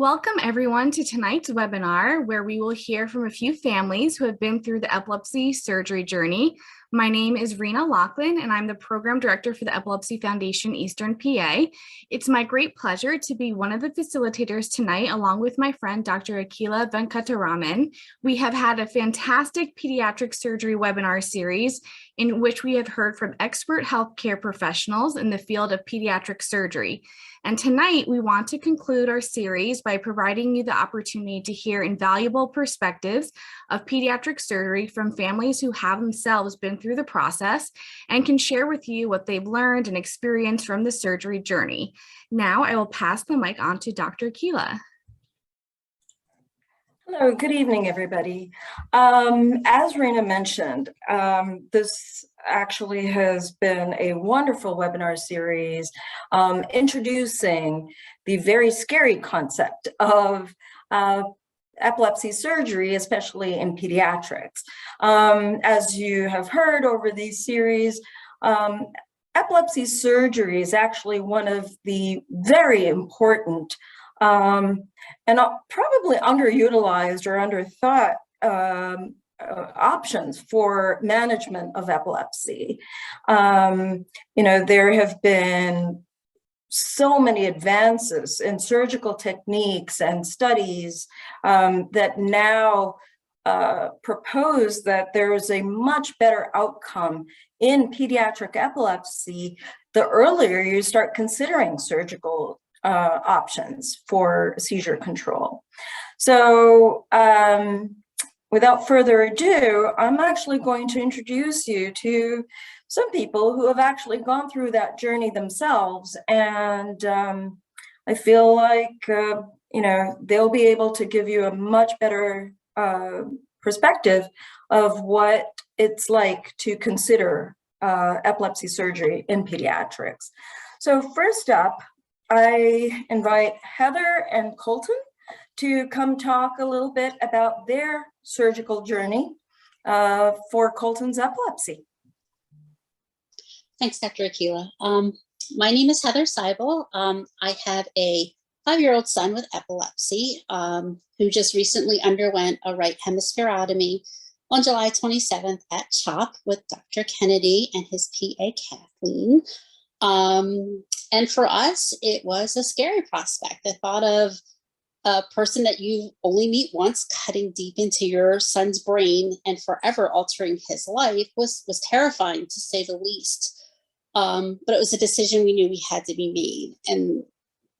Welcome everyone to tonight's webinar, where we will hear from a few families who have been through the epilepsy surgery journey. My name is Rena Loughlin, and I'm the Program Director for the Epilepsy Foundation Eastern PA. It's my great pleasure to be one of the facilitators tonight, along with my friend, Dr. Akila Venkataraman. We have had a fantastic pediatric surgery webinar series in which we have heard from expert healthcare professionals in the field of pediatric surgery. And tonight, we want to conclude our series by providing you the opportunity to hear invaluable perspectives of pediatric surgery from families who have themselves been through the process and can share with you what they've learned and experienced from the surgery journey. Now, I will pass the mic on to Dr. Akila. Hello, good evening, everybody. As Rena mentioned, this actually has been a wonderful webinar series introducing the very scary concept of epilepsy surgery, especially in pediatrics. As you have heard over these series, epilepsy surgery is actually one of the very important and probably underutilized or underthought options for management of epilepsy. There have been so many advances in surgical techniques and studies that now propose that there is a much better outcome in pediatric epilepsy the earlier you start considering surgical options for seizure control. So without further ado, I'm actually going to introduce you to some people who have actually gone through that journey themselves. And I feel like, they'll be able to give you a much better perspective of what it's like to consider epilepsy surgery in pediatrics. So first up, I invite Heather and Colton to come talk a little bit about their surgical journey for Colton's epilepsy. Thanks, Dr. Akila. My name is Heather Seibel. I have a 5-year-old son with epilepsy who just recently underwent a right hemispherotomy on July 27th at CHOP with Dr. Kennedy and his PA Kathleen. And for us, it was a scary prospect. The thought of a person that you only meet once cutting deep into your son's brain and forever altering his life was terrifying, to say the least. But it was a decision we knew we had to be made. And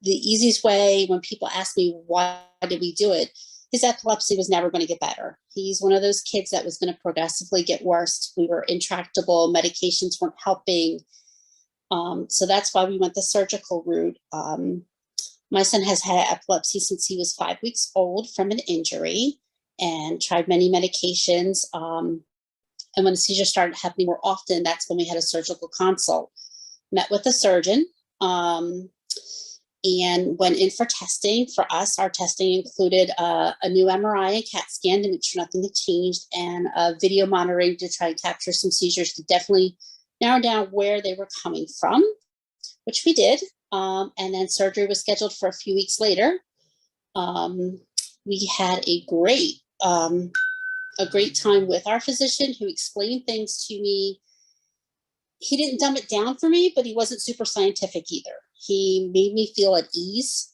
the easiest way, when people ask me why did we do it, his epilepsy was never going to get better. He's one of those kids that was going to progressively get worse. We were intractable, medications weren't helping. So that's why we went the surgical route. My son has had epilepsy since he was 5 weeks old from an injury and tried many medications. And when the seizure started happening more often, that's when we had a surgical consult. Met with a surgeon and went in for testing. For us, our testing included a new MRI and CAT scan to make sure nothing had changed, and video monitoring to try and capture some seizures to definitely narrow down where they were coming from, which we did. And then surgery was scheduled for a few weeks later. We had a great time with our physician, who explained things to me. He didn't dumb it down for me, but he wasn't super scientific either. He made me feel at ease,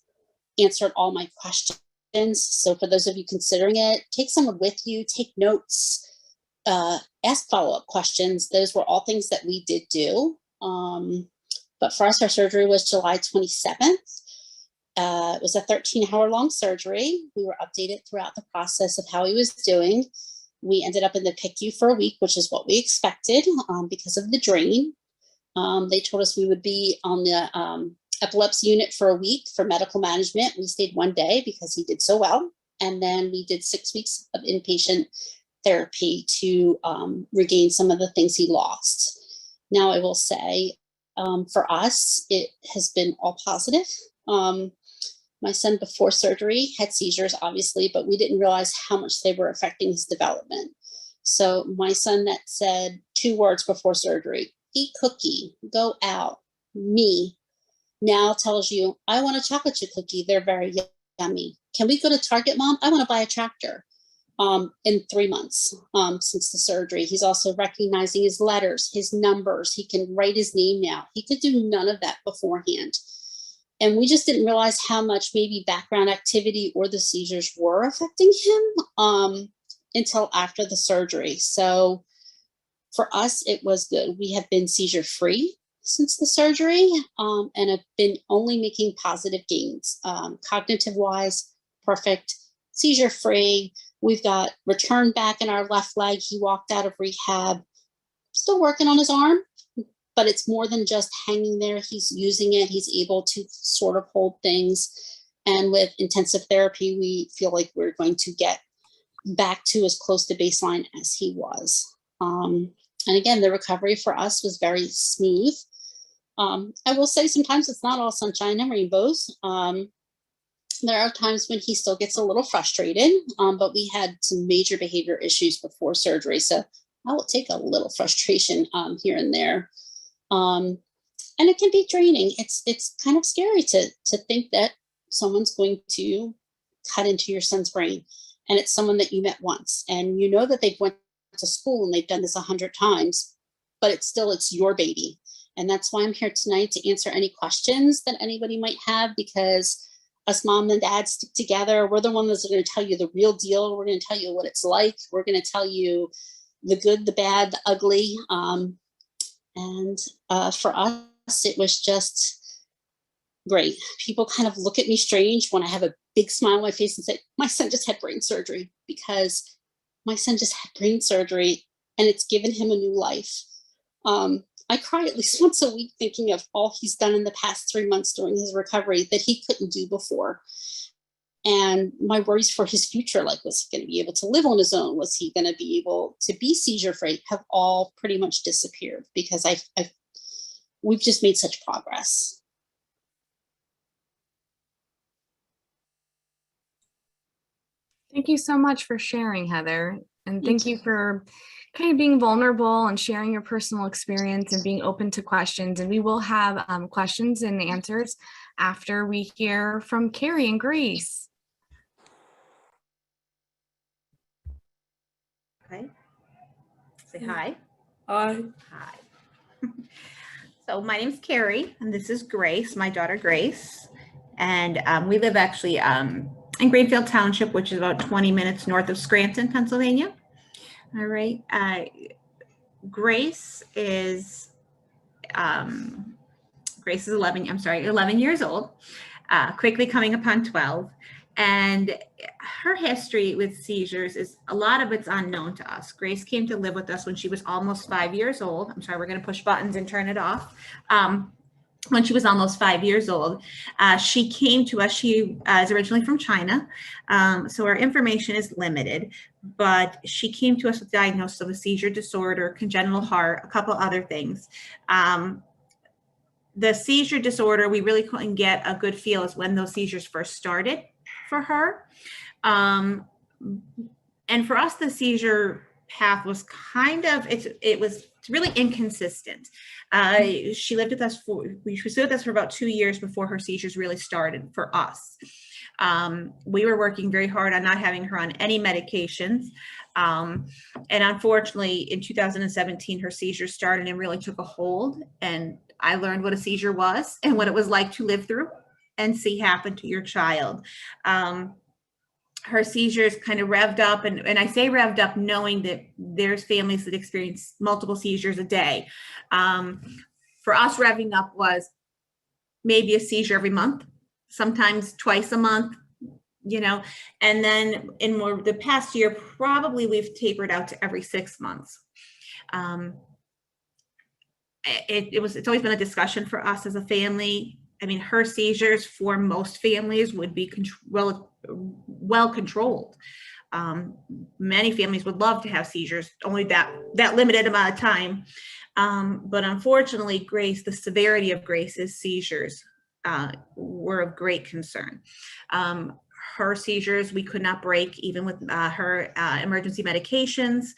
answered all my questions. So for those of you considering it, take someone with you, take notes, ask follow-up questions. Those were all things that we did do. But for us, our surgery was July 27th. It was a 13-hour-long surgery. We were updated throughout the process of how he was doing. We ended up in the PICU for a week, which is what we expected because of the drain. They told us we would be on the epilepsy unit for a week for medical management. We stayed 1 day because he did so well. And then we did 6 weeks of inpatient therapy to regain some of the things he lost. Now, I will say, for us, it has been all positive. My son before surgery had seizures, obviously, but we didn't realize how much they were affecting his development. So my son that said 2 words before surgery, eat cookie, go out, me, now tells you, I want a chocolate chip cookie. They're very me. Can we go to Target, Mom? I want to buy a tractor. In 3 months since the surgery. He's also recognizing his letters, his numbers. He can write his name now. He could do none of that beforehand. And we just didn't realize how much maybe background activity or the seizures were affecting him until after the surgery. So for us, it was good. We have been seizure free since the surgery and have been only making positive gains. Cognitive wise, perfect, seizure free. We've got return back in our left leg. He walked out of rehab, still working on his arm, but it's more than just hanging there. He's using it. He's able to sort of hold things. And with intensive therapy, we feel like we're going to get back to as close to baseline as he was. And again, the recovery for us was very smooth. I will say sometimes it's not all sunshine and rainbows. There are times when he still gets a little frustrated, but we had some major behavior issues before surgery. So I will take a little frustration here and there. And it can be draining. It's kind of scary to think that someone's going to cut into your son's brain, and it's someone that you met once, and you know that they've went to school and they've done this 100 times, but it's your baby. And that's why I'm here tonight, to answer any questions that anybody might have, because us mom and dad stick together. We're the ones that are going to tell you the real deal. We're going to tell you what it's like. We're going to tell you the good, the bad, the ugly. And for us, it was just great. People kind of look at me strange when I have a big smile on my face and say, my son just had brain surgery, because my son just had brain surgery and it's given him a new life. I cry at least once a week thinking of all he's done in the past 3 months during his recovery that he couldn't do before. And my worries for his future, like, was he going to be able to live on his own? Was he going to be able to be seizure free? Have all pretty much disappeared, because we've just made such progress. Thank you so much for sharing, Heather. And thank you for kind of being vulnerable and sharing your personal experience and being open to questions. And we will have questions and answers after we hear from Carrie and Grace. Okay. Say hi. Hi. Hi. So my name's Carrie, and this is Grace, my daughter Grace. And we live actually in Greenfield Township, which is about 20 minutes north of Scranton, Pennsylvania. All right. Grace is 11 years old, quickly coming upon 12. And her history with seizures is, a lot of it's unknown to us. Grace came to live with us when she was almost 5 years old. I'm sorry, we're going to push buttons and turn it off. When she was almost 5 years old, she came to us. She is originally from China, so our information is limited, but she came to us with diagnosis of a seizure disorder, congenital heart, a couple other things. The seizure disorder, we really couldn't get a good feel as when those seizures first started for her. And for us, the seizure path was kind of, it was really inconsistent. She lived with us for about 2 years before her seizures really started for us. We were working very hard on not having her on any medications. And unfortunately, in 2017, her seizures started and really took a hold. And I learned what a seizure was and what it was like to live through and see happen to your child. Her seizures kind of revved up, and I say revved up knowing that there's families that experience multiple seizures a day. For us, revving up was maybe a seizure every month, sometimes twice a month, and then in the past year, probably we've tapered out to every 6 months. It's always been a discussion for us as a family. I mean, her seizures for most families would be well controlled. Many families would love to have seizures, only that limited amount of time. But unfortunately, the severity of Grace's seizures were of great concern. Her seizures, we could not break even with her emergency medications.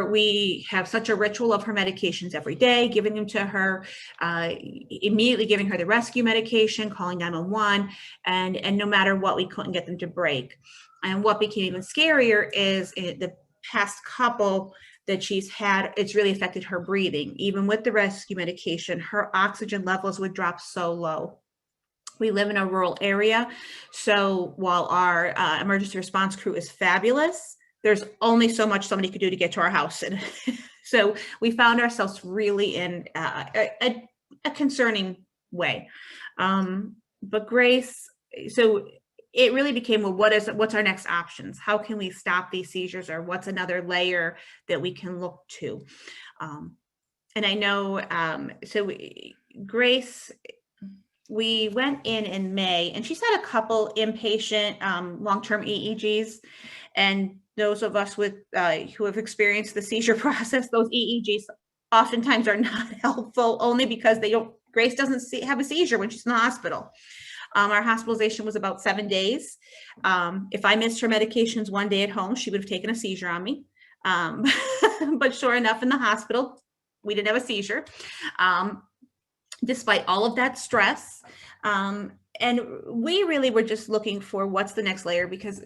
we have such a ritual of her medications every day, giving them to her, immediately giving her the rescue medication, calling 911, and no matter what, we couldn't get them to break. And what became even scarier is the past couple that she's had, it's really affected her breathing. Even with the rescue medication, her oxygen levels would drop so low. We live in a rural area, so while our emergency response crew is fabulous, there's only so much somebody could do to get to our house. And so we found ourselves really in a concerning way. But Grace, so it really became, well, what's our next options? How can we stop these seizures, or what's another layer that we can look to? And I know, Grace, we went in May, and she's had a couple inpatient long-term EEGs, and those of us with who have experienced the seizure process, those EEGs oftentimes are not helpful, only because Grace doesn't have a seizure when she's in the hospital. Our hospitalization was about 7 days. If I missed her medications one day at home, she would have taken a seizure on me. But sure enough, in the hospital, we didn't have a seizure. Despite all of that stress. And we really were just looking for what's the next layer, because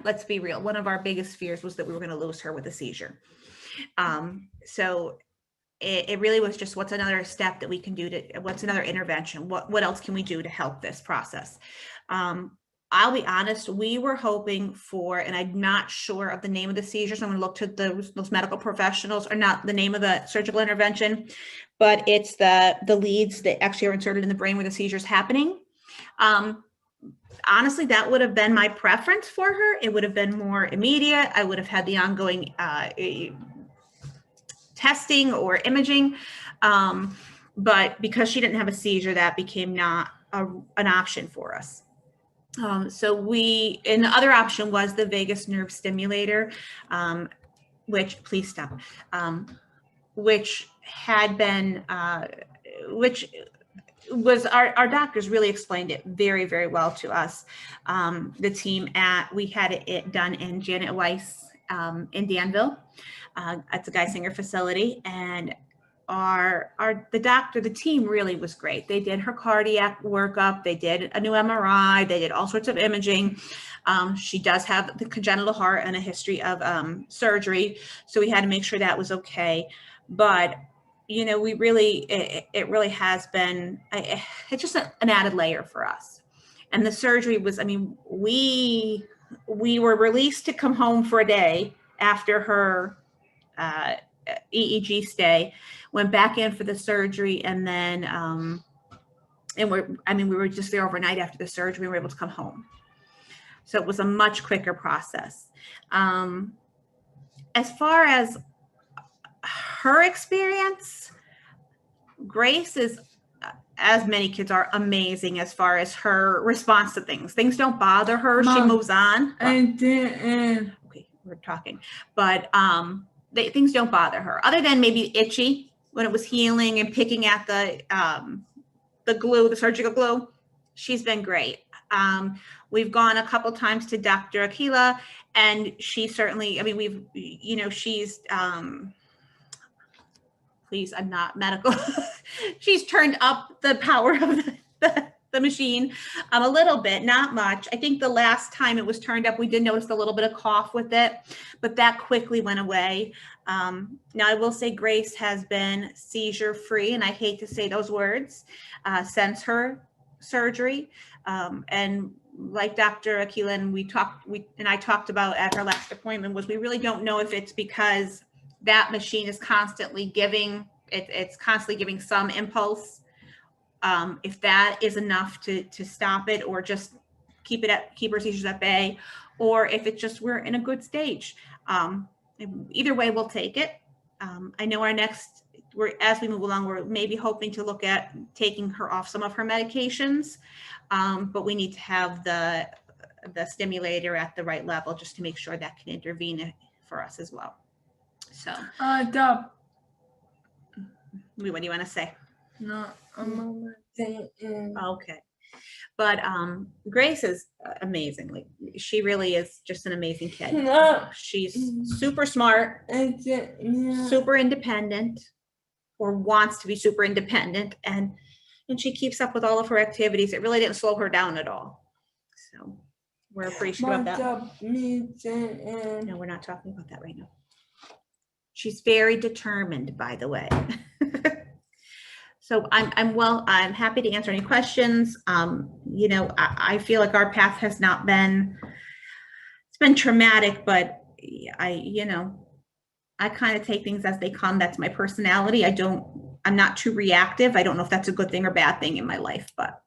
let's be real, one of our biggest fears was that we were going to lose her with a seizure. So it really was just, what's another step that we can do what's another intervention? What else can we do to help this process? I'll be honest, we were hoping for, and I'm not sure of the name of the seizures. I'm going to look to those medical professionals, or not the name of the surgical intervention, but it's the leads that actually are inserted in the brain where the seizure's happening. Honestly, that would have been my preference for her. It would have been more immediate. I would have had the ongoing testing or imaging. But because she didn't have a seizure, that became not an option for us. And the other option was the vagus nerve stimulator, which, please stop, which had been, which was, our doctors really explained it very, very well to us. The team we had it done in Janet Weiss in Danville. It's a Geisinger facility, and the team really was great. They did her cardiac workup, they did a new MRI, they did all sorts of imaging. She does have the congenital heart and a history of surgery, so we had to make sure that was okay. But we really, it really has been, it's just an added layer for us. And the surgery was, we were released to come home for a day after her EEG stay, went back in for the surgery, and then we were just there overnight after the surgery. We were able to come home, so it was a much quicker process. As far as her experience, Grace is, as many kids are, amazing as far as her response to things don't bother her. Mom, she moves on. Okay, we're talking, but things don't bother her, other than maybe itchy when it was healing and picking at the glue, the surgical glue. She's been great. We've gone a couple times to Dr. Akila, and she certainly, she's, please, I'm not medical. She's turned up the power of the machine a little bit, not much. I think the last time it was turned up, we did notice a little bit of cough with it, but that quickly went away. Now, I will say Grace has been seizure free, and I hate to say those words, since her surgery. And like Dr. Akila and I talked about at her last appointment, was we really don't know if it's because that machine is constantly giving, it's constantly giving some impulse. If that is enough to stop it, or just keep her seizures at bay, or if it's just we're in a good stage. Either way, we'll take it. I know as we move along, we're maybe hoping to look at taking her off some of her medications, but we need to have the stimulator at the right level just to make sure that can intervene for us as well. So, Dub. What do you want to say? No, I'm Okay. But Grace is amazing. She really is just an amazing kid. She's super smart, super independent, or wants to be super independent, and she keeps up with all of her activities. It really didn't slow her down at all. So we're appreciative of that. No, we're not talking about that right now. She's very determined, by the way. So I'm happy to answer any questions. You know, I feel like our path has not been, it's been traumatic, but you know, I kind of take things as they come. That's my personality. I'm not too reactive. I don't know if that's a good thing or bad thing in my life, but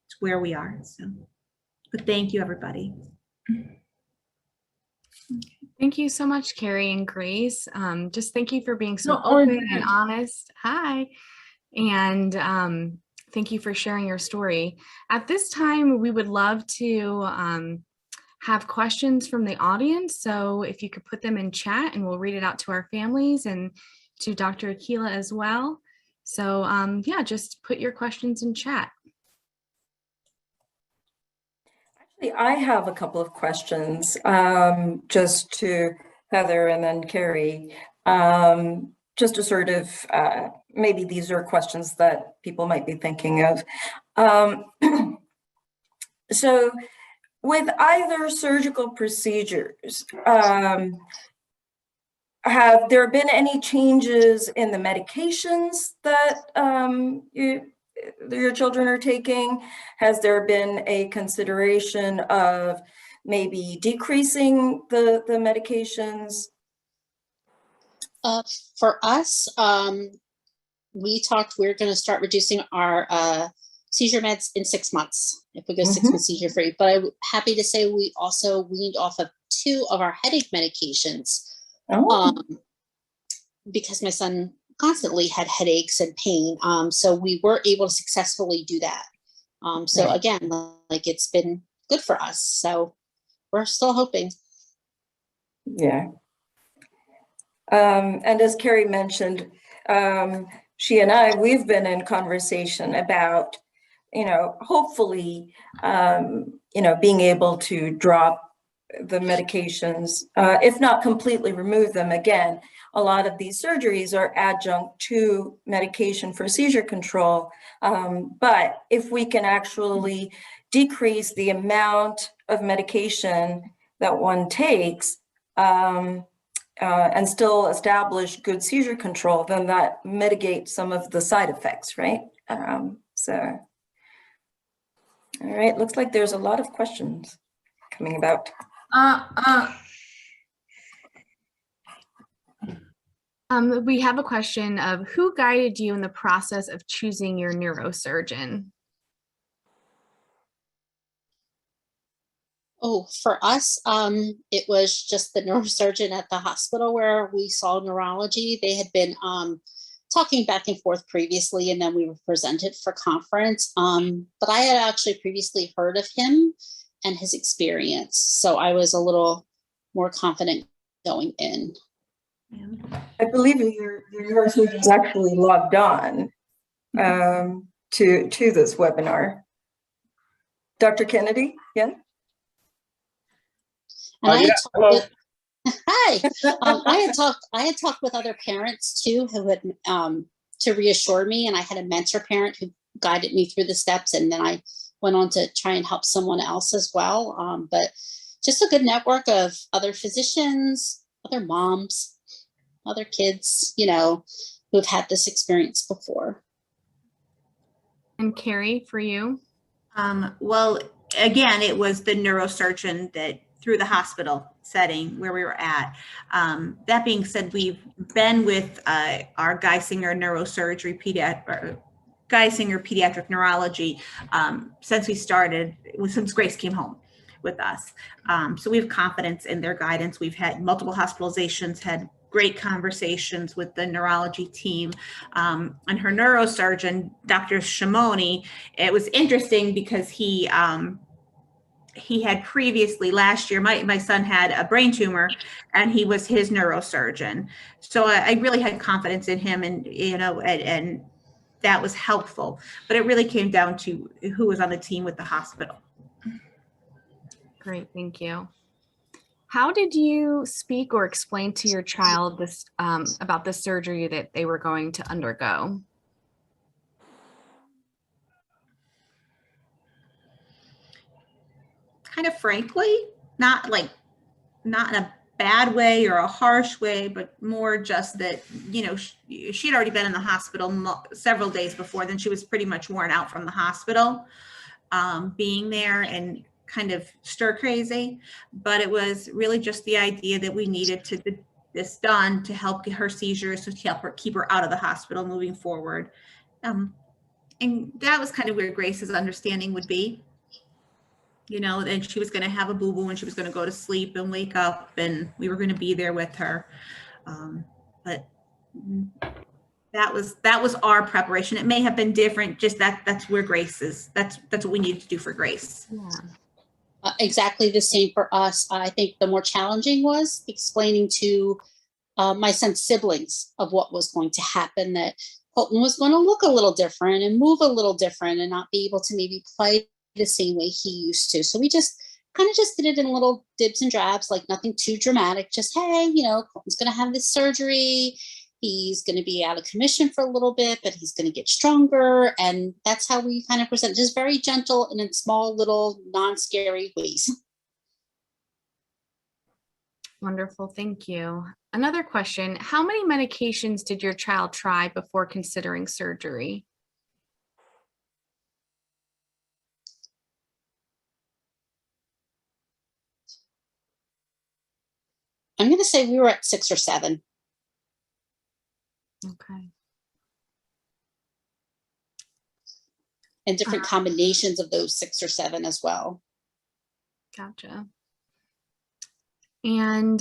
it's where we are. So, but thank you, everybody. Thank you so much, Carrie and Grace. Just thank you for being so open and honest. Hi. And thank you for sharing your story. At this time, we would love to have questions from the audience. So if you could put them in chat and we'll read it out to our families and to Dr. Akila as well. So yeah, just put your questions in chat. Actually, I have a couple of questions just to Heather and then Carrie. Just to sort of, maybe these are questions that people might be thinking of. So with either surgical procedures, have there been any changes in the medications that your children are taking? Has there been a consideration of maybe decreasing the medications? For us, we talked, we're going to start reducing our seizure meds in 6 months if we go 6 months seizure free. But I'm happy to say we also weaned off of 2 of our headache medications because my son constantly had headaches and pain. So we were able to successfully do that. So again, like it's been good for us. So we're still hoping. Yeah. And as Carrie mentioned, she and I, we've been in conversation about, you know, hopefully, you know, being able to drop the medications, if not completely remove them. Again, a lot of these surgeries are adjunct to medication for seizure control. But if we can actually decrease the amount of medication that one takes, and still establish good seizure control, then that mitigates some of the side effects, right? So, all right, looks like there's a lot of questions coming about. We have a question of who guided you in the process of choosing your neurosurgeon? Oh, for us, it was just the neurosurgeon at the hospital where we saw neurology. They had been talking back and forth previously, and then we were presented for conference. But I had actually previously heard of him and his experience, so I was a little more confident going in. I believe your neurosurgeon is actually logged on to this webinar. Dr. Kennedy, yeah? And I had hello. talked with, hi, I had talked with other parents too who had to reassure me, and I had a mentor parent who guided me through the steps, and then I went on to try and help someone else as well. But just a good network of other physicians, other moms, other kids, you know, who've had this experience before. And Carrie, for you? Well, again, it was the neurosurgeon that through the hospital setting where we were at. That being said, we've been with our Geisinger neurosurgery, Geisinger pediatric neurology since we started, since Grace came home with us. So we have confidence in their guidance. We've had multiple hospitalizations, had great conversations with the neurology team, and her neurosurgeon, Dr. Shimoni. It was interesting because he had previously last year, my son had a brain tumor and he was his neurosurgeon. So I really had confidence in him, and, you know, and that was helpful, but it really came down to who was on the team with the hospital. Great, thank you. How did you speak or explain to your child this about the surgery that they were going to undergo? Kind of frankly, not in a bad way or a harsh way, but more just that, you know, she'd already been in the hospital several days before then. She was pretty much worn out from the hospital, being there and kind of stir crazy. But it was really just the idea that we needed to get this done to help get her seizures, to help her keep her out of the hospital moving forward. And that was kind of where Grace's understanding would be. You know, and she was going to have a boo-boo and she was going to go to sleep and wake up and we were going to be there with her. But that was our preparation. It may have been different, just that's where Grace is. That's what we needed to do for Grace. Yeah. Exactly the same for us. I think the more challenging was explaining to my son's siblings of what was going to happen, that Colton was going to look a little different and move a little different and not be able to maybe play the same way he used to. So we just did it in little dibs and drabs, like nothing too dramatic. Just, hey, you know, Colton's going to have this surgery. He's going to be out of commission for a little bit, but he's going to get stronger. And that's how we kind of present, just very gentle and in small little non-scary ways. Wonderful, thank you. Another question, how many medications did your child try before considering surgery? I'm going to say we were at 6 or 7. Okay. And different combinations of those 6 or 7 as well. Gotcha. And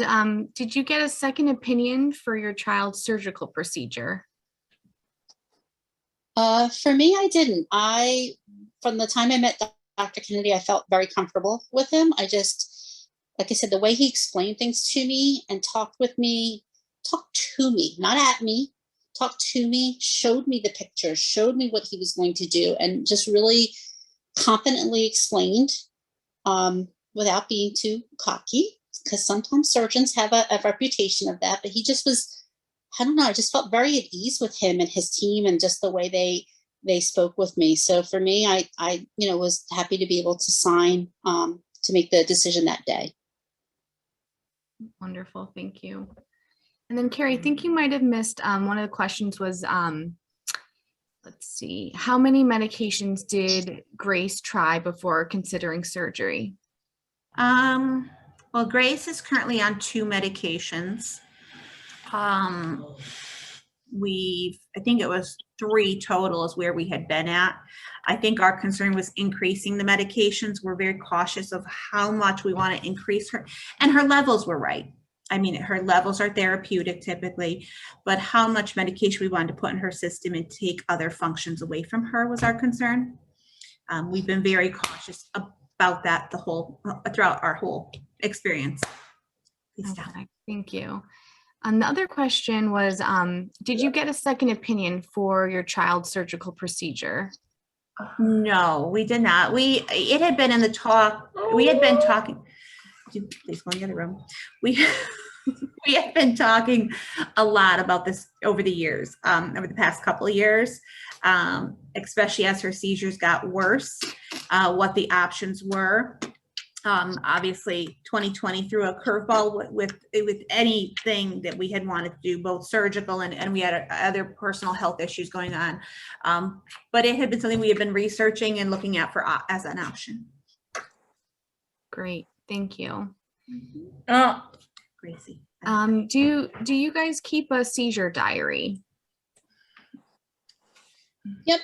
did you get a second opinion for your child's surgical procedure? For me, I didn't. From the time I met Dr. Kennedy, I felt very comfortable with him. Like I said, the way he explained things to me and talked to me, not at me, talked to me, showed me the pictures, showed me what he was going to do, and just really confidently explained without being too cocky, because sometimes surgeons have a reputation of that. But he just was, I don't know, I just felt very at ease with him and his team and just the way they spoke with me. So for me, I was happy to be able to sign to make the decision that day. Wonderful, thank you. And then Carrie, I think you might have missed one of the questions was, let's see, how many medications did Grace try before considering surgery? Well, Grace is currently on 2 medications. I think it was 3 total is where we had been at. I think our concern was increasing the medications. We're very cautious of how much we want to increase her, and her levels were right. I mean, her levels are therapeutic typically, but how much medication we wanted to put in her system and take other functions away from her was our concern. We've been very cautious about that throughout our whole experience. Okay, thank you. Another question was, did you get a second opinion for your child's surgical procedure? No, we did not. It had been in the talk. We had been talking. Please go in the other room. We have been talking a lot about this over the years, over the past couple of years, especially as her seizures got worse, what the options were. Obviously 2020 threw a curveball with anything that we had wanted to do, both surgical and we had other personal health issues going on. But it had been something we had been researching and looking at as an option. Great, thank you. Gracie. Do you guys keep a seizure diary? Yep.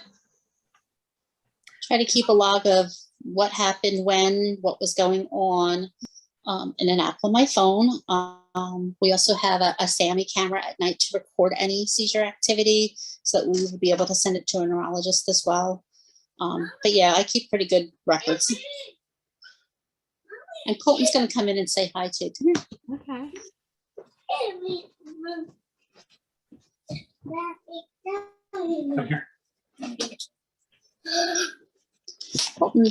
Try to keep a log of what happened when, what was going on, in an app on my phone. We also have a SAMI camera at night to record any seizure activity so that we would be able to send it to a neurologist as well. But yeah, I keep pretty good records. And Colton's going to come in and say hi too. Come here. Okay. Come here. Do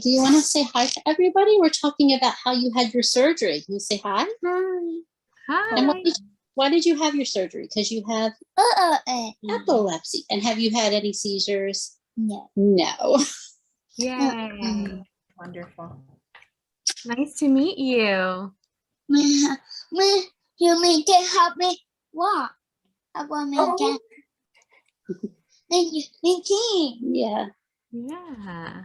you want to say hi to everybody? We're talking about how you had your surgery. Can you say hi? Hi. And why did you have your surgery? Because you have epilepsy. And have you had any seizures? No. No. Yay. Wonderful. Nice to meet you. You mean to help me walk? I want me to. Thank you. Thank you. Yeah. Yeah.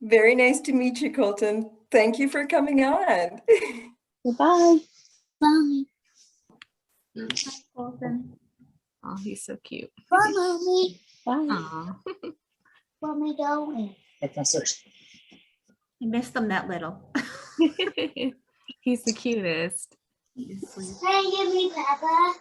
Very nice to meet you, Colton. Thank you for coming on. Goodbye. Bye. Colton. Oh, he's so cute. Bye, mommy. Bye. Aw. Where am I going? You missed them that little. He's the cutest. He's sweet. Hey, give me Peppa.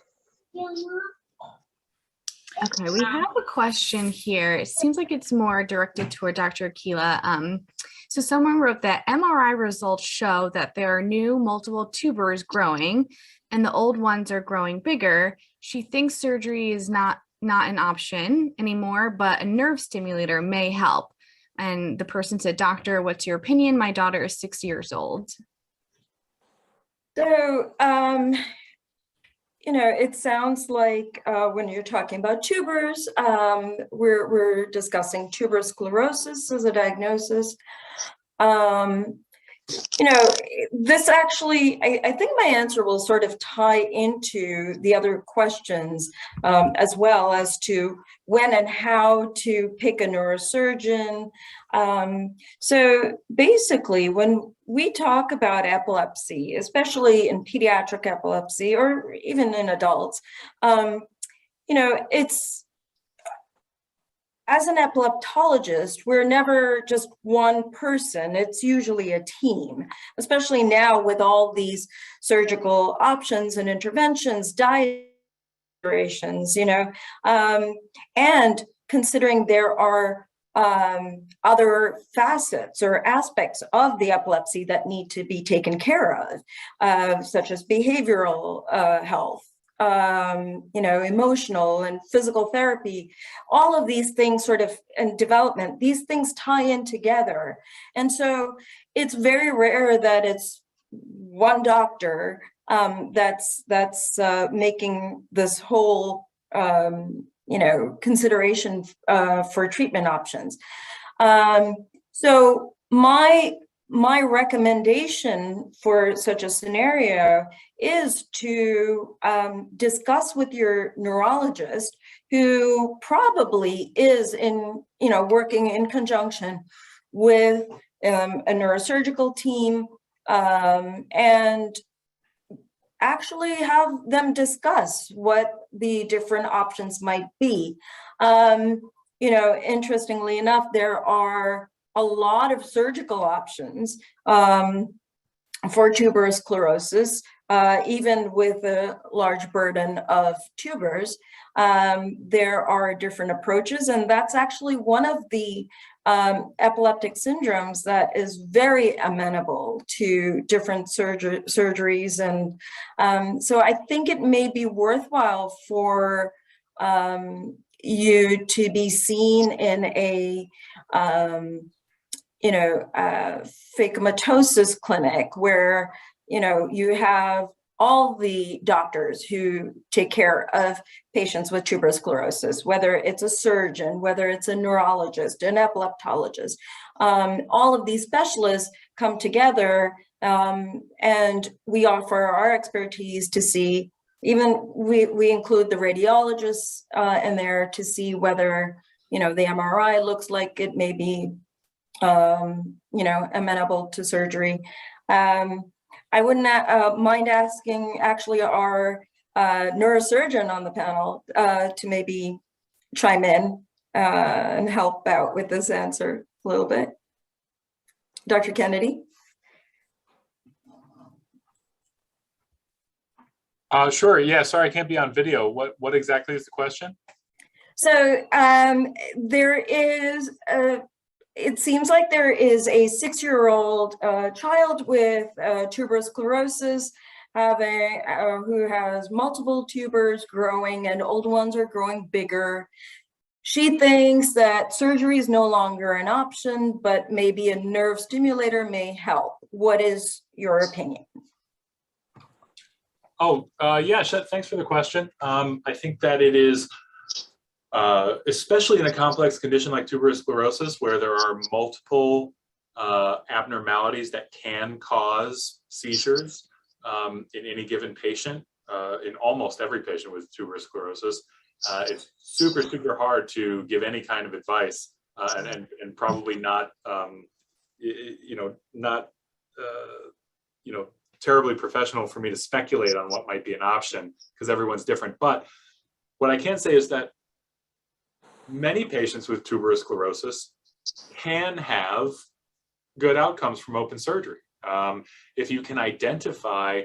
Okay, we have a question here. It seems like it's more directed toward Dr. Akila. So someone wrote that MRI results show that there are new multiple tubers growing and the old ones are growing bigger. She thinks surgery is not an option anymore, but a nerve stimulator may help. And the person said, "Doctor, what's your opinion? My daughter is 6 years old." So, it sounds like when you're talking about tubers, we're discussing tuberous sclerosis as a diagnosis. This actually, I think my answer will sort of tie into the other questions, as well as to when and how to pick a neurosurgeon. So basically, when we talk about epilepsy, especially in pediatric epilepsy or even in adults, it's, as an epileptologist, we're never just one person. It's usually a team, especially now with all these surgical options and interventions, diet considerations, and considering there are other facets or aspects of the epilepsy that need to be taken care of, such as behavioral health, emotional and physical therapy, all of these things sort of, and development, these things tie in together. And so it's very rare that it's one doctor that's making this whole, consideration for treatment options. So my recommendation for such a scenario is to discuss with your neurologist, who probably is working in conjunction with a neurosurgical team, and actually have them discuss what the different options might be. Interestingly enough, there are a lot of surgical options for tuberous sclerosis, even with a large burden of tubers. There are different approaches, and that's actually one of the epileptic syndromes that is very amenable to different surgeries. And so I think it may be worthwhile for you to be seen in a phakomatosis clinic where you have all the doctors who take care of patients with tuberous sclerosis, whether it's a surgeon, whether it's a neurologist, an epileptologist. All of these specialists come together, and we offer our expertise to see, even we include the radiologists in there to see whether the MRI looks like it may be amenable to surgery. I wouldn't mind asking actually our neurosurgeon on the panel to maybe chime in and help out with this answer a little bit. Dr. Kennedy? Sure, yeah, sorry, I can't be on video. What exactly is the question? So there is it seems like there is a 6-year-old child with tuberous sclerosis who has multiple tubers growing, and old ones are growing bigger. she thinks that surgery is no longer an option, but maybe a nerve stimulator may help. What is your opinion? Oh, yeah, thanks for the question. I think that it is, especially in a complex condition like tuberous sclerosis, where there are multiple abnormalities that can cause seizures in any given patient, in almost every patient with tuberous sclerosis. It's super, super hard to give any kind of advice, and probably not, terribly professional for me to speculate on what might be an option, because everyone's different. But what I can say is that many patients with tuberous sclerosis can have good outcomes from open surgery. If you can identify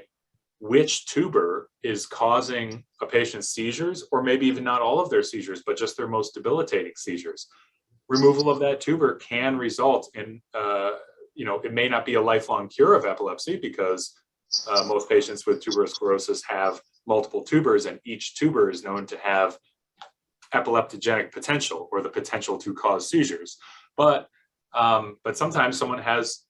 which tuber is causing a patient's seizures, or maybe even not all of their seizures, but just their most debilitating seizures, removal of that tuber can result in, it may not be a lifelong cure of epilepsy, because most patients with tuberous sclerosis have multiple tubers, and each tuber is known to have epileptogenic potential, or the potential to cause seizures. But sometimes someone has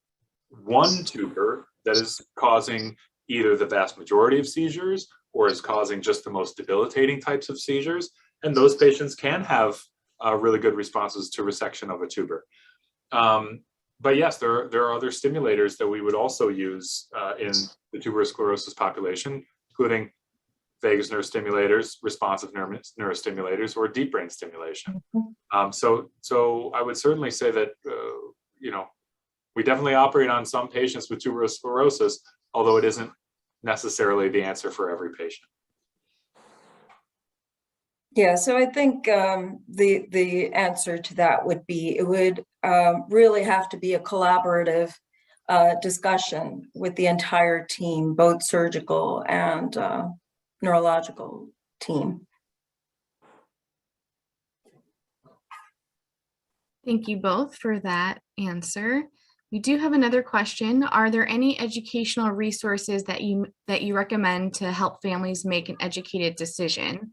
one tuber that is causing either the vast majority of seizures, or is causing just the most debilitating types of seizures. And those patients can have really good responses to resection of a tuber. But yes, there are other stimulators that we would also use in the tuberous sclerosis population, including vagus nerve stimulators, responsive neurostimulators, or deep brain stimulation. So I would certainly say that, we definitely operate on some patients with tuberous sclerosis, although it isn't necessarily the answer for every patient. Yeah, so I think the answer to that would be, it would really have to be a collaborative discussion with the entire team, both surgical and neurological team. Thank you both for that answer. We do have another question. Are there any educational resources that you recommend to help families make an educated decision?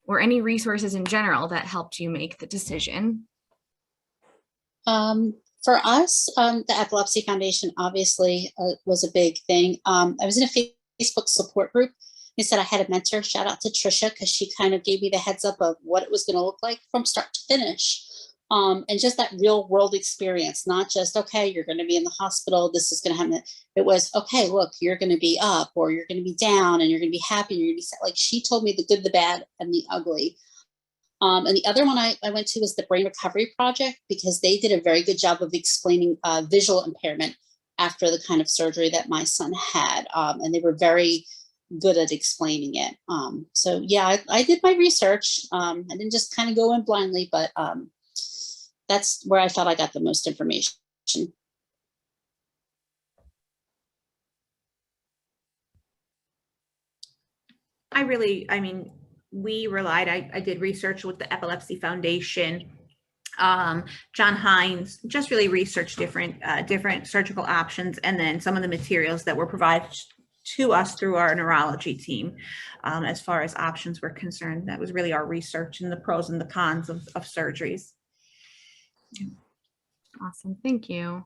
Or any resources in general that helped you make the decision? For us, the Epilepsy Foundation obviously was a big thing. I was in a Facebook support group. They said I had a mentor. Shout out to Trisha, because she kind of gave me the heads up of what it was going to look like from start to finish. And just that real world experience, not just, okay, you're going to be in the hospital, this is going to happen. It was, okay, look, you're going to be up, or you're going to be down, and you're going to be happy, and you're going to be sad. Like, she told me the good, the bad, and the ugly. And the other one I went to was the Brain Recovery Project, because they did a very good job of explaining visual impairment after the kind of surgery that my son had. And they were very good at explaining it. So yeah, I did my research. I didn't just kind of go in blindly, but that's where I felt I got the most information. We relied, I did research with the Epilepsy Foundation. John Hines just really researched different surgical options, and then some of the materials that were provided to us through our neurology team. As far as options were concerned, that was really our research and the pros and the cons of surgeries. Awesome, thank you.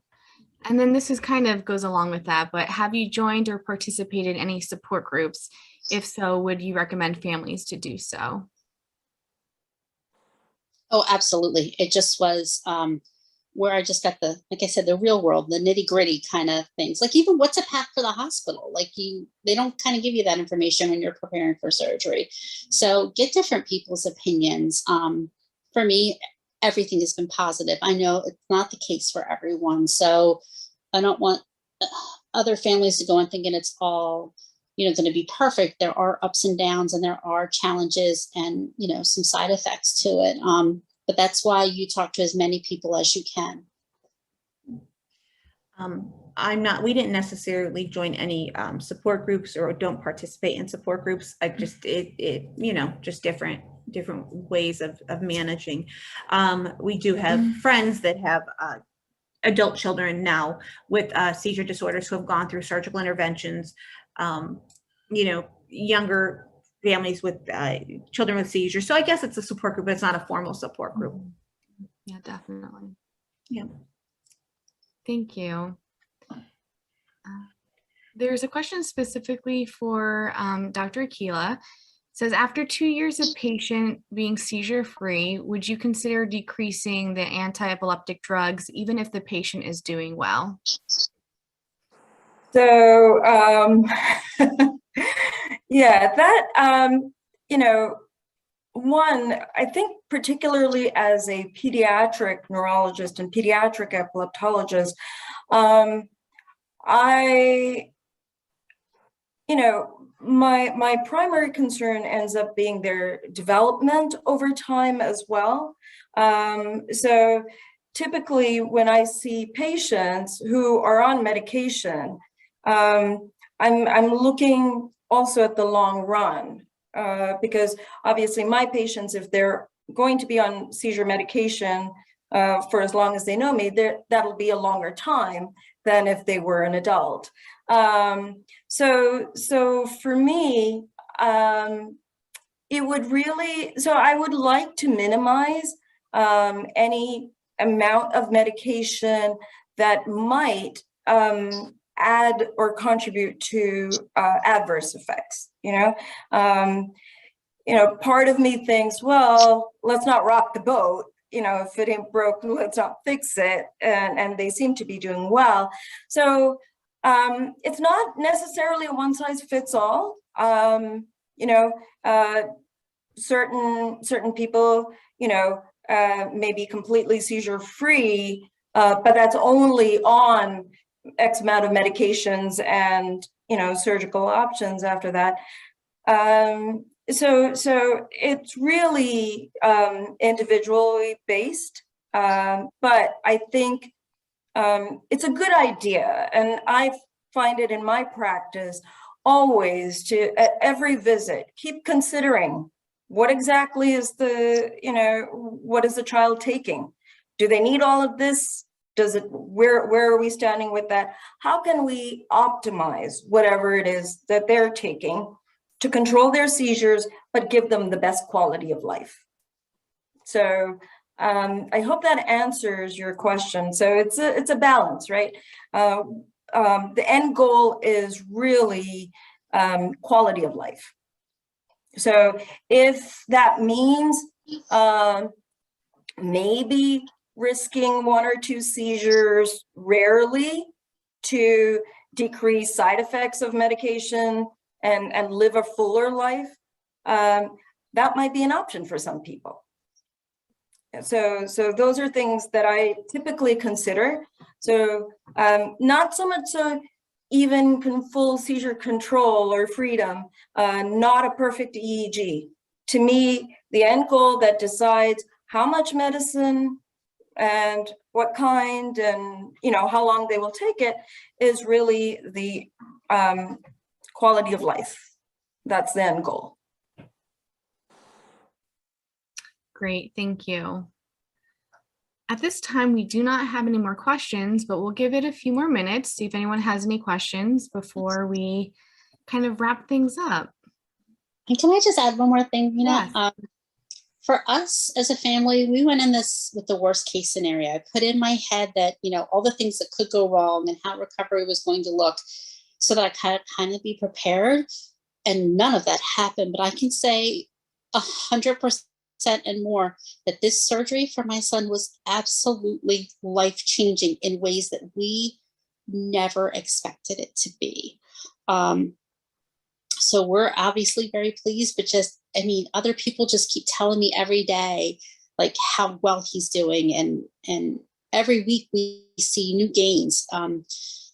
And then this is kind of goes along with that, but have you joined or participated in any support groups? If so, would you recommend families to do so? Oh, absolutely. It just was where I just got the, like I said, the real world, the nitty gritty kind of things. Like, even what's a path for the hospital? Like, they don't kind of give you that information when you're preparing for surgery. So get different people's opinions. For me, everything has been positive. I know it's not the case for everyone. So I don't want other families to go in thinking it's all, going to be perfect. There are ups and downs, and there are challenges, and, some side effects to it. But that's why you talk to as many people as you can. We didn't necessarily join any support groups, or don't participate in support groups. I just, just different ways of managing. We do have friends that have adult children now with seizure disorders who have gone through surgical interventions. Younger families with children with seizures. So I guess it's a support group, but it's not a formal support group. Yeah, definitely. Yeah. Thank you. There's a question specifically for Dr. Akila. It says, after 2 years of patient being seizure-free, would you consider decreasing the anti-epileptic drugs even if the patient is doing well? So, yeah, that, you know, one, I think particularly as a pediatric neurologist and pediatric epileptologist, my primary concern ends up being their development over time as well. So typically when I see patients who are on medication, I'm looking also at the long run, because obviously my patients, if they're going to be on seizure medication for as long as they know me, that'll be a longer time than if they were an adult. So for me, it would really, so I would like to minimize any amount of medication that might add or contribute to adverse effects. Part of me thinks, well, let's not rock the boat. If it ain't broke, let's not fix it. And they seem to be doing well. So it's not necessarily a one size fits all. Certain people, may be completely seizure free, but that's only on X amount of medications and, surgical options after that. So it's really individually based, but I think it's a good idea, and I find it in my practice always to, at every visit, keep considering what exactly is what is the child taking? Do they need all of this? Where are we standing with that? How can we optimize whatever it is that they're taking to control their seizures, but give them the best quality of life? So I hope that answers your question. So it's a balance, right? The end goal is really quality of life. So if that means maybe risking 1 or 2 seizures rarely to decrease side effects of medication and live a fuller life, that might be an option for some people. So those are things that I typically consider. So not so much so even full seizure control or freedom, not a perfect EEG. To me, the end goal that decides how much medicine and what kind and how long they will take it is really the quality of life. That's the end goal. Great, thank you. At this time, we do not have any more questions, but we'll give it a few more minutes, see if anyone has any questions before we kind of wrap things up. And can I just add one more thing? Yes. For us as a family, we went in this with the worst case scenario. I put in my head that, all the things that could go wrong and how recovery was going to look so that I could kind of be prepared. And none of that happened, but I can say 100% and more that this surgery for my son was absolutely life-changing in ways that we never expected it to be. So we're obviously very pleased, but other people just keep telling me every day, like how well he's doing. And every week we see new gains.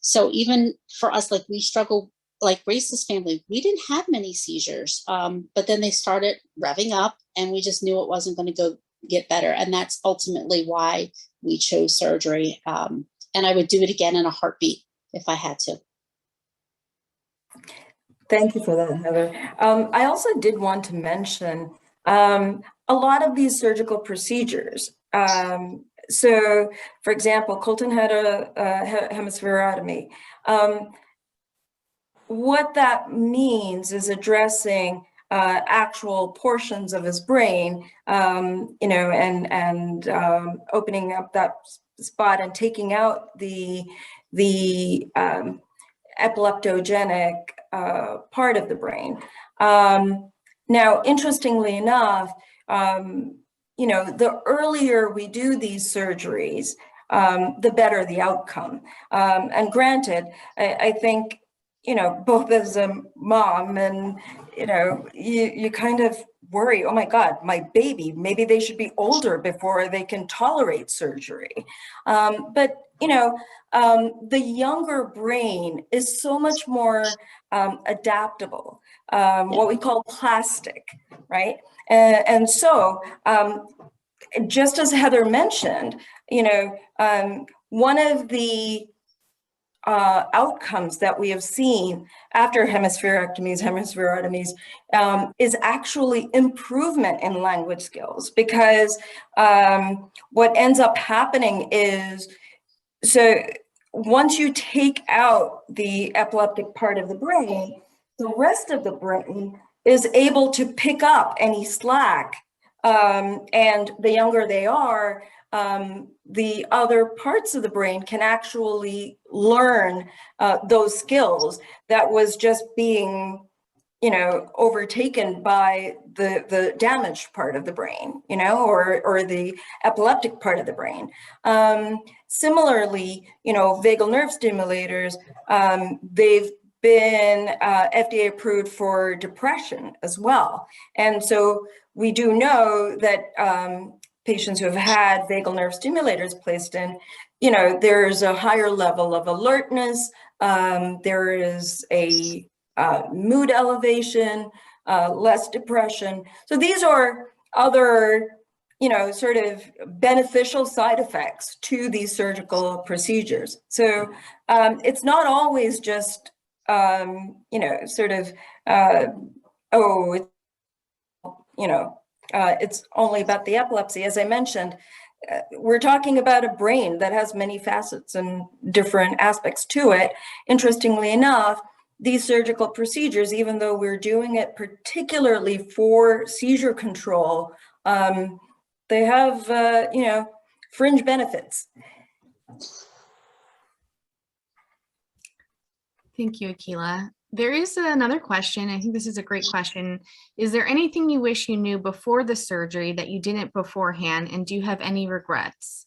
So even for us, like we struggle, like Grace's family, we didn't have many seizures, but then they started revving up and we just knew it wasn't going to get better. And that's ultimately why we chose surgery. And I would do it again in a heartbeat if I had to. Thank you for that, Heather. I also did want to mention a lot of these surgical procedures. So, for example, Colton had a hemispherotomy. What that means is addressing actual portions of his brain, you know, and opening up that spot and taking out the epileptogenic part of the brain. Now, interestingly enough, you know, the earlier we do these surgeries, the better the outcome. And granted, I think, you know, both as a mom and, you know, you kind of worry, oh my God, my baby, maybe they should be older before they can tolerate surgery. But, you know, the younger brain is so much more adaptable, what we call plastic, right? And so, just as Heather mentioned, you know, one of the outcomes that we have seen after hemispherectomies, is actually improvement in language skills, because what ends up happening is, so once you take out the epileptic part of the brain, the rest of the brain is able to pick up any slack, and the younger they are, the other parts of the brain can actually learn those skills that was just being, you know, overtaken by the damaged part of the brain, you know, or the epileptic part of the brain. Similarly, you know, vagal nerve stimulators, they've been FDA approved for depression as well. And so we do know that patients who have had vagal nerve stimulators placed in, you know, there's a higher level of alertness, there is a mood elevation, less depression. So these are other, you know, sort of beneficial side effects to these surgical procedures. So it's not always just, you know, sort of, oh, you know, it's only about the epilepsy. As I mentioned, we're talking about a brain that has many facets and different aspects to it. Interestingly enough, these surgical procedures, even though we're doing it particularly for seizure control, they have, you know, fringe benefits. Thank you, Akila. There is another question. I think this is a great question. Is there anything you wish you knew before the surgery that you didn't beforehand? And do you have any regrets?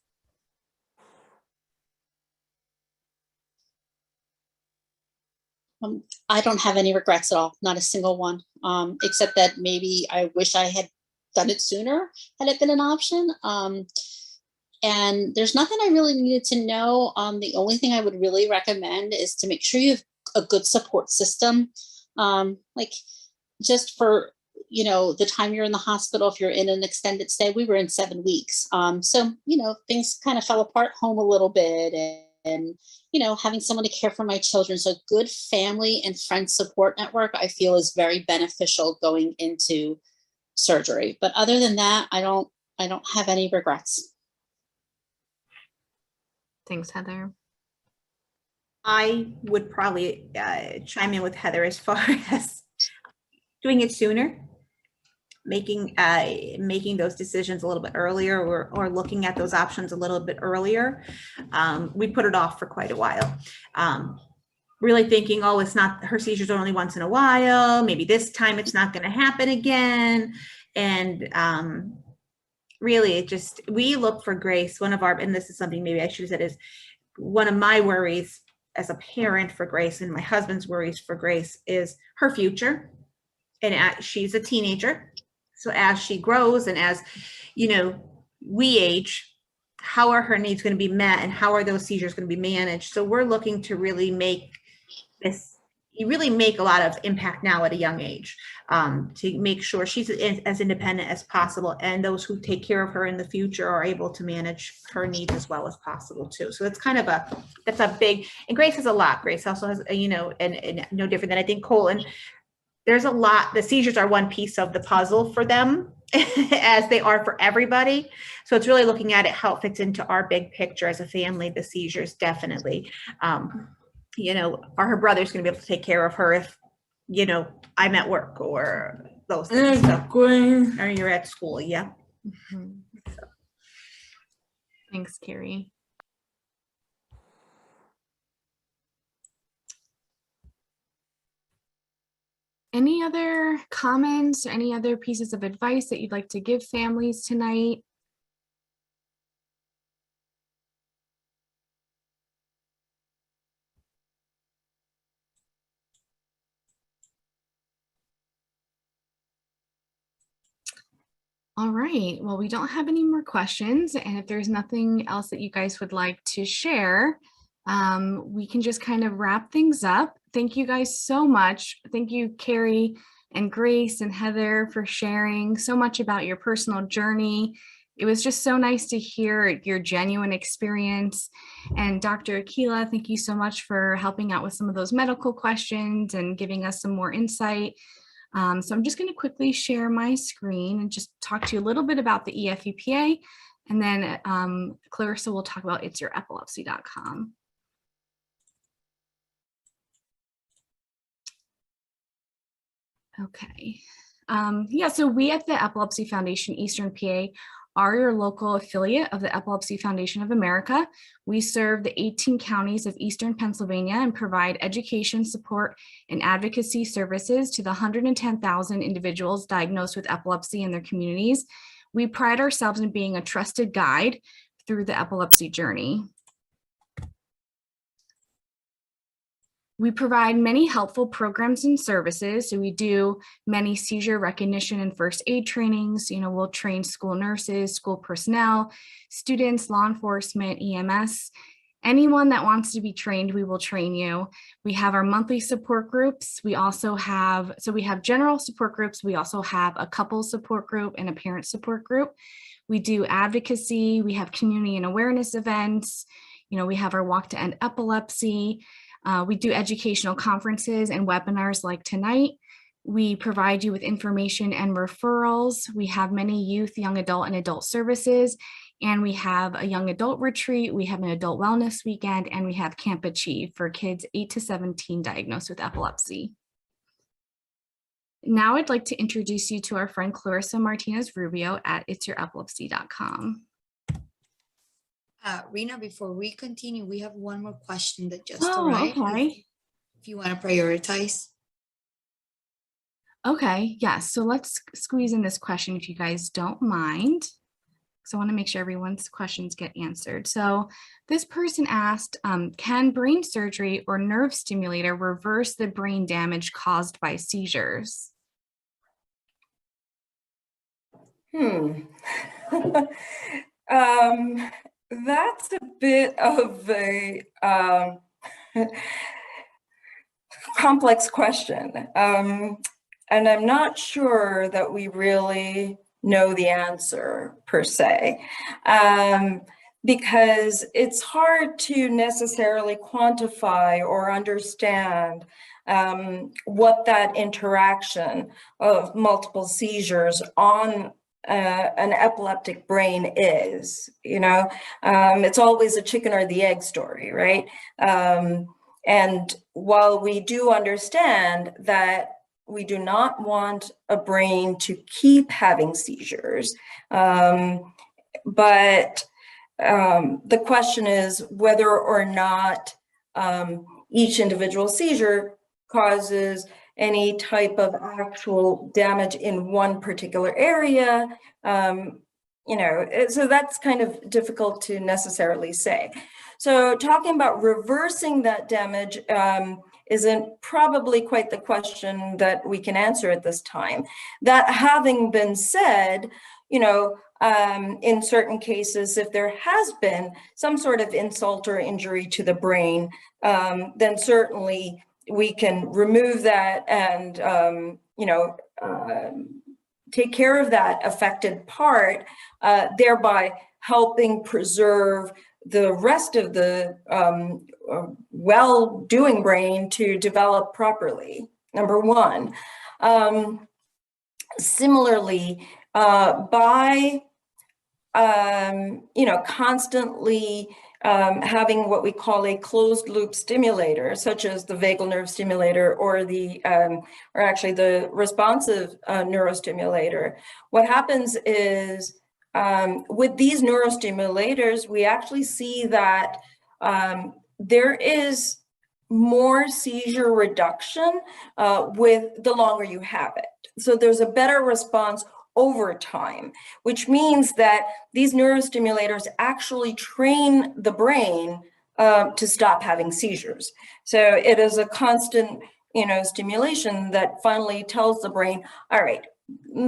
I don't have any regrets at all, not a single one, except that maybe I wish I had done it sooner had it been an option. And there's nothing I really needed to know. The only thing I would really recommend is to make sure you have a good support system, like just for, you know, the time you're in the hospital. If you're in an extended stay, we were in 7 weeks. So, you know, things kind of fell apart home a little bit, and, you know, having someone to care for my children. So good family and friend support network, I feel, is very beneficial going into surgery. But other than that, I don't have any regrets. Thanks, Heather. I would probably chime in with Heather as far as doing it sooner, making those decisions a little bit earlier, or looking at those options a little bit earlier. We put it off for quite a while, really thinking, oh, it's not, her seizures are only once in a while, maybe this time it's not going to happen again. And really, it just, we look for Grace. One of our, and this is something maybe I should have said, is one of my worries as a parent for Grace, and my husband's worries for Grace, is her future. And she's a teenager. So as she grows and as, you know, we age, how are her needs going to be met, and how are those seizures going to be managed? So we're looking to really make this, you really make a lot of impact now at a young age, to make sure she's as independent as possible, and those who take care of her in the future are able to manage her needs as well as possible too. So it's kind of that's a big, and Grace has a lot. Grace also has, you know, and no different than I think Cole, and there's a lot. The seizures are one piece of the puzzle for them, as they are for everybody. So it's really looking at it, how it fits into our big picture as a family. The seizures definitely, you know, are her brothers going to be able to take care of her if, you know, I'm at work, or those things. So, or you're at school, yeah. Mhm. Thanks, Carrie. Any other comments or any other pieces of advice that you'd like to give families tonight? All right, well, we don't have any more questions, and if there's nothing else that you guys would like to share, we can just kind of wrap things up. Thank you guys so much. Thank you, Carrie and Grace and Heather, for sharing so much about your personal journey. It was just so nice to hear your genuine experience. And Dr. Akila, thank you so much for helping out with some of those medical questions and giving us some more insight. So I'm just going to quickly share my screen and just talk to you a little bit about the EFEPA, and then Clarissa will talk about ItsYourEpilepsy.com. Okay. Yeah, so we at the Epilepsy Foundation Eastern PA are your local affiliate of the Epilepsy Foundation of America. We serve the 18 counties of Eastern Pennsylvania and provide education, support, and advocacy services to the 110,000 individuals diagnosed with epilepsy in their communities. We pride ourselves in being a trusted guide through the epilepsy journey. We provide many helpful programs and services. So we do many seizure recognition and first aid trainings. You know, we'll train school nurses, school personnel, students, law enforcement, EMS. Anyone that wants to be trained, we will train you. We have our monthly support groups. We also have, so we have general support groups. We also have a couple support group and a parent support group. We do advocacy. We have community and awareness events. You know, we have our Walk to End Epilepsy. We do educational conferences and webinars like tonight. We provide you with information and referrals. We have many youth, young adult, and adult services. And we have a young adult retreat. We have an adult wellness weekend, and we have Camp Achieve for kids 8 to 17 diagnosed with epilepsy. Now I'd like to introduce you to our friend Clarissa Martinez-Rubio at ItsYourEpilepsy.com. Rena, before we continue, we have one more question that just Oh, arrived. okay. If you want to prioritize. Okay, yes. So let's squeeze in this question if you guys don't mind. So I want to make sure everyone's questions get answered. So this person asked, can brain surgery or nerve stimulator reverse the brain damage caused by seizures? That's a bit of a complex question. And I'm not sure that we really know the answer per se, because it's hard to necessarily quantify or understand what that interaction of multiple seizures on an epileptic brain is. You know, it's always a chicken or the egg story, right? And while we do understand that we do not want a brain to keep having seizures, but the question is whether or not each individual seizure causes any type of actual damage in one particular area. You know, so that's kind of difficult to necessarily say. So talking about reversing that damage isn't probably quite the question that we can answer at this time. That having been said, you know, in certain cases, if there has been some sort of insult or injury to the brain, then certainly we can remove that and, you know, take care of that affected part, thereby helping preserve the rest of the well-doing brain to develop properly, number one. Similarly, by, you know, constantly having what we call a closed loop stimulator, such as the vagal nerve stimulator or actually the responsive neurostimulator. What happens is with these neurostimulators, we actually see that there is more seizure reduction with the longer you have it. So there's a better response over time, which means that these neurostimulators actually train the brain to stop having seizures. So it is a constant, stimulation that finally tells the brain, all right,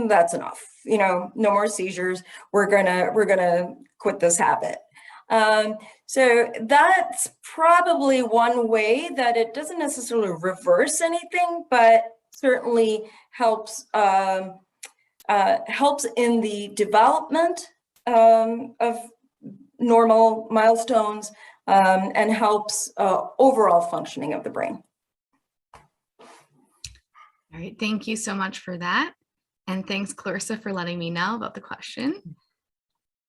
that's enough. No more seizures. We're gonna quit this habit. So that's probably one way that it doesn't necessarily reverse anything, but certainly helps in the development of normal milestones and helps overall functioning of the brain. All right, thank you so much for that. And thanks, Clarissa, for letting me know about the question.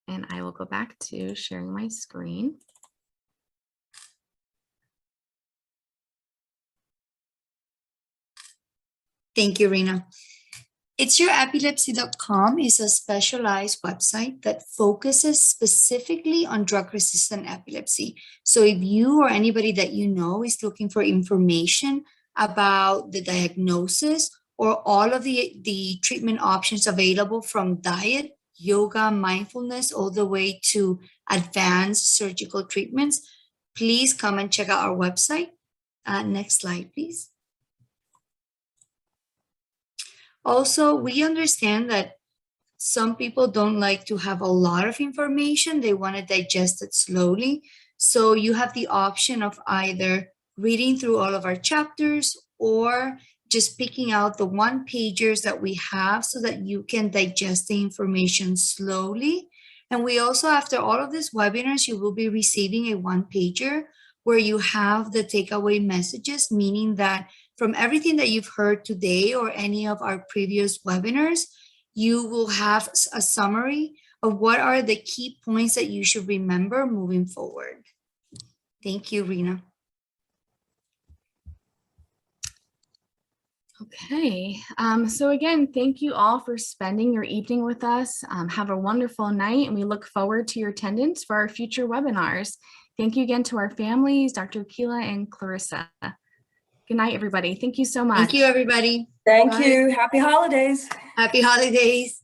And I will go back to sharing my screen. Thank you, Rena. ItsYourEpilepsy.com is a specialized website that focuses specifically on drug-resistant epilepsy. So if you or anybody that you know is looking for information about the diagnosis or all of the treatment options available from diet, yoga, mindfulness, all the way to advanced surgical treatments, please come and check out our website. Next slide, please. Also, we understand that some people don't like to have a lot of information. They want to digest it slowly. So you have the option of either reading through all of our chapters or just picking out the one-pagers that we have so that you can digest the information slowly. And we also, after all of these webinars, you will be receiving a one-pager where you have the takeaway messages, meaning that from everything that you've heard today or any of our previous webinars, you will have a summary of what are the key points that you should remember moving forward. Thank you, Rena. Okay, so again, thank you all for spending your evening with us. Have a wonderful night, and we look forward to your attendance for our future webinars. Thank you again to our families, Dr. Akila and Clarissa. Good night, everybody. Thank you so much. Thank you, everybody. Thank Bye. you. Happy holidays. Happy holidays.